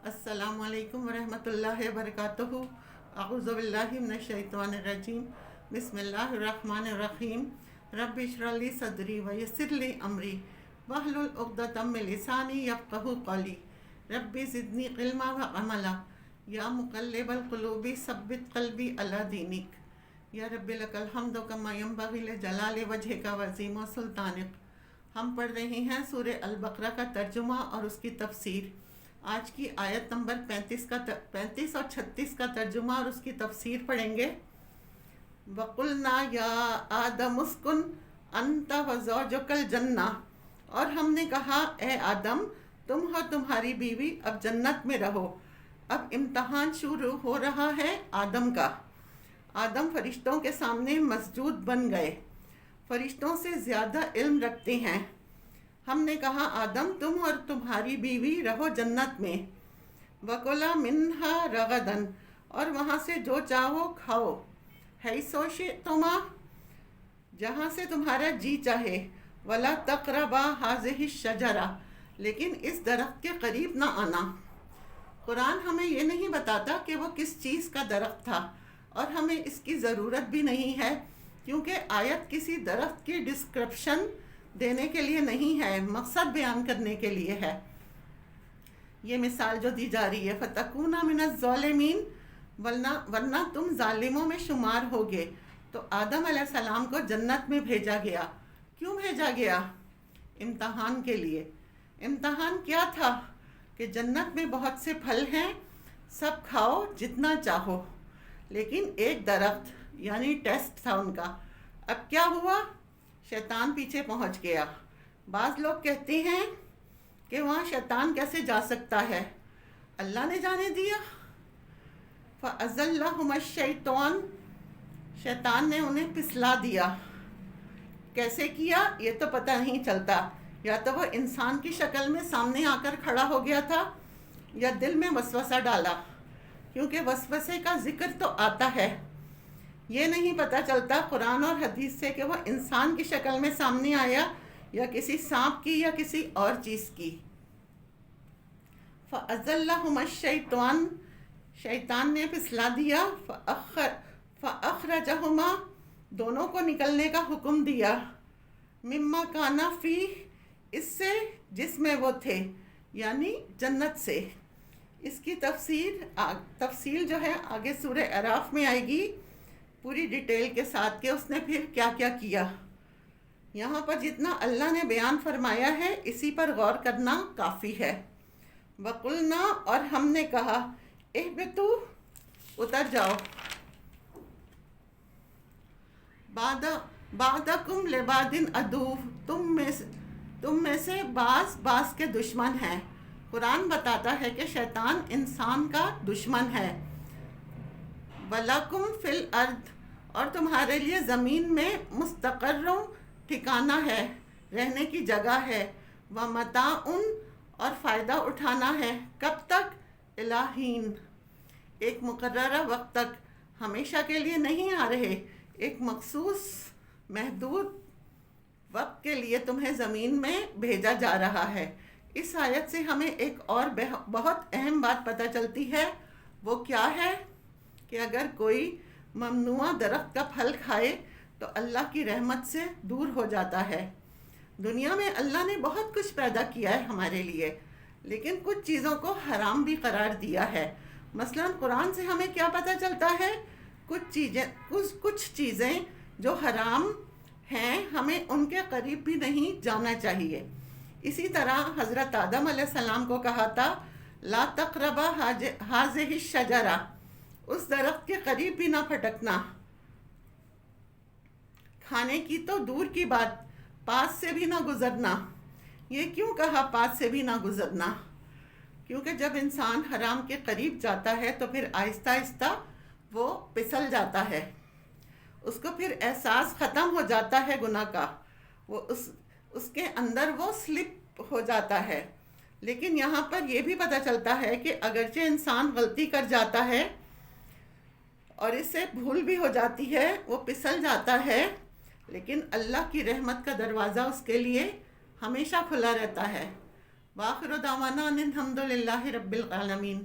السلام علیکم ورحمۃ اللہ وبرکاتہ۔ اعوذ باللہ من الشیطان الرجیم، بسم اللہ الرحمن الرحیم۔ رب اشرح لی صدری ویسر لی امری واحلل عقدۃ من لسانی یفقہوا قولی۔ رب زدنی علما وعملا، یا مقلب القلوب ثبت قلبی علی دینک۔ یا رب لک الحمد کما ینبغی لجلال وجہک وعظیم سلطانک۔ ہم پڑھ رہے ہیں سورہ البقرہ کا ترجمہ اور اس کی تفسیر۔ آج کی آیت نمبر 35 اور 36 کا ترجمہ اور اس کی تفسیر پڑھیں گے۔ وَقُلْنَا يَا آدَمُ اسْكُنْ أَنْتَ وَزَوْجُكَ الْجَنَّةَ، اور ہم نے کہا اے آدم تم اور تمہاری بیوی اب جنت میں رہو۔ اب امتحان شروع ہو رہا ہے آدم کا۔ آدم فرشتوں کے سامنے مسجود بن گئے، فرشتوں سے زیادہ علم رکھتے ہیں۔ ہم نے کہا آدم تم اور تمہاری بیوی رہو جنت میں، وَكُلَا مِنْهَا رَغَدًا، اور وہاں سے جو چاہو کھاؤ، حَيْثُ شِئْتُمَا، جہاں سے تمہارا جی چاہے، وَلَا تَقْرَبَا هَٰذِهِ الشَّجَرَةَ، لیکن اس درخت کے قریب نہ آنا۔ قرآن ہمیں یہ نہیں بتاتا کہ وہ کس چیز کا درخت تھا، اور ہمیں اس کی ضرورت بھی نہیں ہے، کیونکہ آیت کسی درخت کی ڈسکرپشن دینے کے لیے نہیں ہے، مقصد بیان کرنے کے لیے ہے۔ یہ مثال جو دی جا رہی ہے فَتَكُونَ مِنَ الظَّالِمِينَ، ورنہ تم ظالموں میں شمار ہوگے۔ تو آدم علیہ السلام کو جنت میں بھیجا گیا۔ کیوں بھیجا گیا؟ امتحان کے لیے۔ امتحان کیا تھا؟ کہ جنت میں بہت سے پھل ہیں، سب کھاؤ جتنا چاہو، لیکن ایک درخت یعنی ٹیسٹ تھا ان کا۔ اب کیا ہوا؟ شیطان پیچھے پہنچ گیا۔ بعض لوگ کہتے ہیں کہ وہاں شیطان کیسے جا سکتا ہے؟ اللہ نے جانے دیا۔ فَأَزَلَّهُمَا الشَّيْطَانُ، شیطان نے انہیں پھسلا دیا۔ کیسے کیا یہ تو پتہ نہیں چلتا، یا تو وہ انسان کی شکل میں سامنے آ کر کھڑا ہو گیا تھا، یا دل میں وسوسہ ڈالا، کیونکہ وسوسے کا ذکر تو آتا ہے۔ یہ نہیں پتہ چلتا قرآن اور حدیث سے کہ وہ انسان کی شکل میں سامنے آیا یا کسی سانپ کی یا کسی اور چیز کی۔ فَأَزَلَّهُمَا الشَّيْطَانُ، شیطان نے پھسلا دیا۔ فَأَخْرَجَهُمَا، دونوں کو نکلنے کا حکم دیا۔ مِمَّا كَانَ فِيهِ، اس سے جس میں وہ تھے، یعنی جنت سے۔ اس کی تفصیل جو ہے آگے سورہ اعراف میں آئے گی پوری ڈیٹیل کے ساتھ کہ اس نے پھر کیا کیا کیا۔ یہاں پر جتنا اللہ نے بیان فرمایا ہے اسی پر غور کرنا کافی ہے۔ وَقُلْنَا، اور ہم نے کہا، اِهْبِطُوا، اتر جاؤ، بَعْضُکُمْ لِبَعْضٍ عَدُوٌّ، تم میں سے بعض کے دشمن ہیں۔ قرآن بتاتا ہے کہ شیطان انسان کا دشمن ہے۔ وَلَکُمْ فِی الْأَرْضِ، اور تمہارے لیے زمین میں مستقر ٹھکانہ ہے، رہنے کی جگہ ہے۔ وَمَتَاعٌ، اور فائدہ اٹھانا ہے۔ کب تک؟ اِلیٰ حین، ایک مقررہ وقت تک، ہمیشہ کے لیے نہیں آ رہے، ایک مخصوص محدود وقت کے لیے تمہیں زمین میں بھیجا جا رہا ہے۔ اس آیت سے ہمیں ایک اور بہت اہم بات پتہ چلتی ہے۔ وہ کیا ہے؟ کہ اگر کوئی ممنوع درخت کا پھل کھائے تو اللہ کی رحمت سے دور ہو جاتا ہے۔ دنیا میں اللہ نے بہت کچھ پیدا کیا ہے ہمارے لیے، لیکن کچھ چیزوں کو حرام بھی قرار دیا ہے۔ مثلا قرآن سے ہمیں کیا پتہ چلتا ہے؟ کچھ چیزیں جو حرام ہیں ہمیں ان کے قریب بھی نہیں جانا چاہیے۔ اسی طرح حضرت آدم علیہ السلام کو کہا تھا لا تقربا ہذہ الشجرہ، اس درخت کے قریب بھی نہ پھٹکنا۔ کھانے کی تو دور کی بات، پاس سے بھی نہ گزرنا۔ یہ کیوں کہا پاس سے بھی نہ گزرنا؟ کیونکہ جب انسان حرام کے قریب جاتا ہے تو پھر آہستہ آہستہ وہ پھسل جاتا ہے، اس کو پھر احساس ختم ہو جاتا ہے گناہ کا، وہ اس کے اندر وہ سلپ ہو جاتا ہے۔ لیکن یہاں پر یہ بھی پتہ چلتا ہے کہ اگرچہ انسان غلطی کر جاتا ہے اور اس سے بھول بھی ہو جاتی ہے، وہ پھسل جاتا ہے، لیکن اللہ کی رحمت کا دروازہ اس کے لیے ہمیشہ کھلا رہتا ہے۔ وآخر دعوانا ان الحمد للہ رب العالمین.